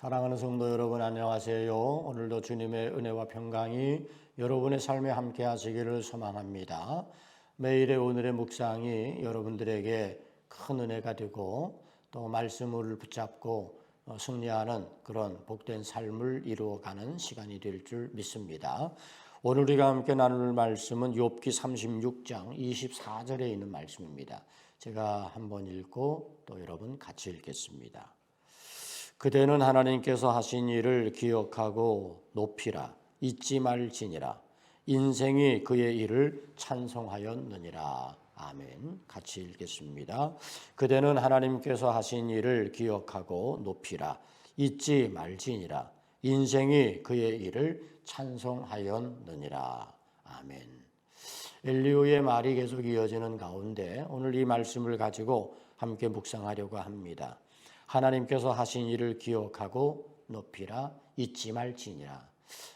사랑하는 성도 여러분, 안녕하세요. 오늘도 주님의 은혜와 평강이 여러분의 삶에 함께 하시기를 소망합니다. 매일의 오늘의 묵상이 여러분들에게 큰 은혜가 되고 또 말씀을 붙잡고 승리하는 그런 복된 삶을 이루어가는 시간이 될 줄 믿습니다. 오늘 우리가 함께 나눌 말씀은 욥기 36장 24절에 있는 말씀입니다. 제가 한번 읽고 또 여러분 같이 읽겠습니다. 그대는 하나님께서 하신 일을 기억하고 높이라. 잊지 말지니라. 인생이 그의 일을 찬송하였느니라. 아멘. 같이 읽겠습니다. 그대는 하나님께서 하신 일을 기억하고 높이라. 잊지 말지니라. 인생이 그의 일을 찬송하였느니라. 아멘. 엘리후의 말이 계속 이어지는 가운데 오늘 이 말씀을 가지고 함께 묵상하려고 합니다. 하나님께서 하신 일을 기억하고 높이라. 잊지 말지니라.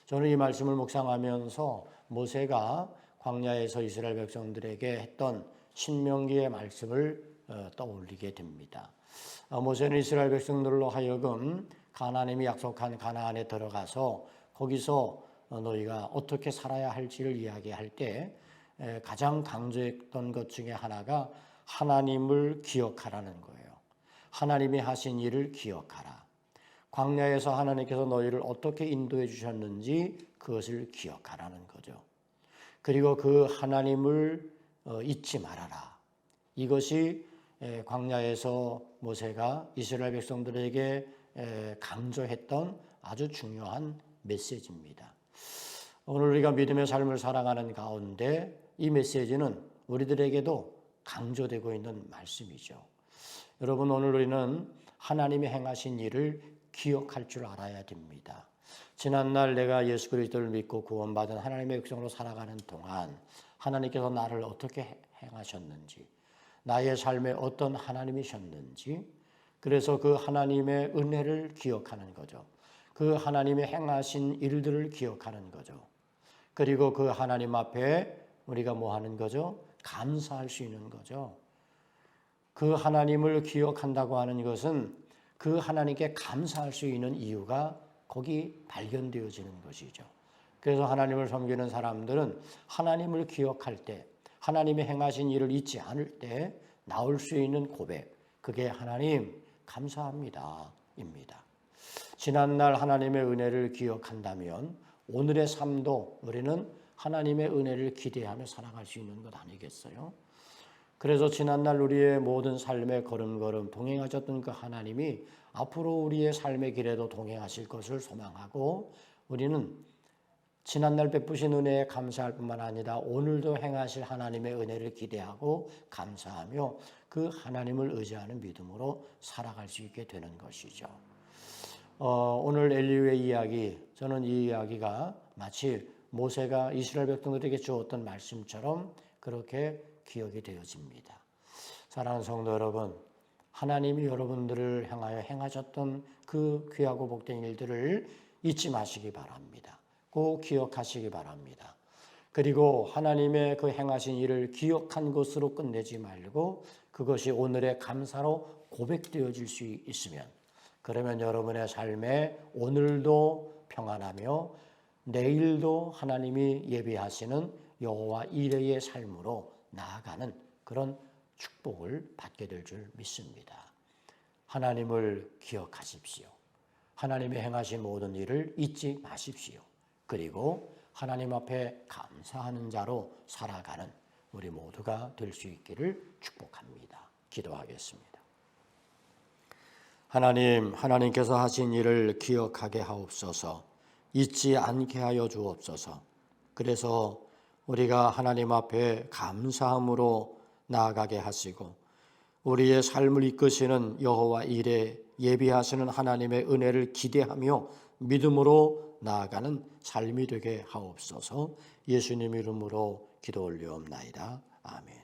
저는 이 말씀을 묵상하면서 모세가 광야에서 이스라엘 백성들에게 했던 신명기의 말씀을 떠올리게 됩니다. 모세는 이스라엘 백성들로 하여금 하나님이 약속한 가나안에 들어가서 거기서 너희가 어떻게 살아야 할지를 이야기할 때 가장 강조했던 것 중에 하나가 하나님을 기억하라는 거예요. 하나님이 하신 일을 기억하라. 광야에서 하나님께서 너희를 어떻게 인도해 주셨는지 그것을 기억하라는 거죠. 그리고 그 하나님을 잊지 말아라. 이것이 광야에서 모세가 이스라엘 백성들에게 강조했던 아주 중요한 메시지입니다. 오늘 우리가 믿음의 삶을 살아가는 가운데 이 메시지는 우리들에게도 강조되고 있는 말씀이죠. 여러분, 오늘 우리는 하나님이 행하신 일을 기억할 줄 알아야 됩니다. 지난날 내가 예수 그리스도를 믿고 구원받은 하나님의 백성으로 살아가는 동안 하나님께서 나를 어떻게 행하셨는지, 나의 삶에 어떤 하나님이셨는지, 그래서 그 하나님의 은혜를 기억하는 거죠. 그 하나님의 행하신 일들을 기억하는 거죠. 그리고 그 하나님 앞에 우리가 뭐 하는 거죠? 감사할 수 있는 거죠. 그 하나님을 기억한다고 하는 것은 그 하나님께 감사할 수 있는 이유가 거기 발견되어지는 것이죠. 그래서 하나님을 섬기는 사람들은 하나님을 기억할 때, 하나님이 행하신 일을 잊지 않을 때 나올 수 있는 고백, 그게 하나님 감사합니다 입니다. 지난날 하나님의 은혜를 기억한다면 오늘의 삶도 우리는 하나님의 은혜를 기대하며 살아갈 수 있는 것 아니겠어요? 그래서 지난날 우리의 모든 삶의 걸음걸음 동행하셨던 그 하나님이 앞으로 우리의 삶의 길에도 동행하실 것을 소망하고 우리는 지난날 베푸신 은혜에 감사할 뿐만 아니라 오늘도 행하실 하나님의 은혜를 기대하고 감사하며 그 하나님을 의지하는 믿음으로 살아갈 수 있게 되는 것이죠. 오늘 엘리후의 이야기, 저는 이 이야기가 마치 모세가 이스라엘 백성들에게 주었던 말씀처럼 그렇게 기억이 되어집니다. 사랑하는 성도 여러분, 하나님이 여러분들을 향하여 행하셨던 그 귀하고 복된 일들을 잊지 마시기 바랍니다. 꼭 기억하시기 바랍니다. 그리고 하나님의 그 행하신 일을 기억한 것으로 끝내지 말고 그것이 오늘의 감사로 고백되어질 수 있으면, 그러면 여러분의 삶에 오늘도 평안하며 내일도 하나님이 예비하시는 여호와 이레의 삶으로 나아가는 그런 축복을 받게 될 줄 믿습니다. 하나님을 기억하십시오. 하나님이 행하신 모든 일을 잊지 마십시오. 그리고 하나님 앞에 감사하는 자로 살아가는 우리 모두가 될 수 있기를 축복합니다. 기도하겠습니다. 하나님께서 하신 일을 기억하게 하옵소서. 잊지 않게 하여 주옵소서. 그래서 우리가 하나님 앞에 감사함으로 나아가게 하시고 우리의 삶을 이끄시는 여호와 이레 예비하시는 하나님의 은혜를 기대하며 믿음으로 나아가는 삶이 되게 하옵소서. 예수님 이름으로 기도 올리옵나이다. 아멘.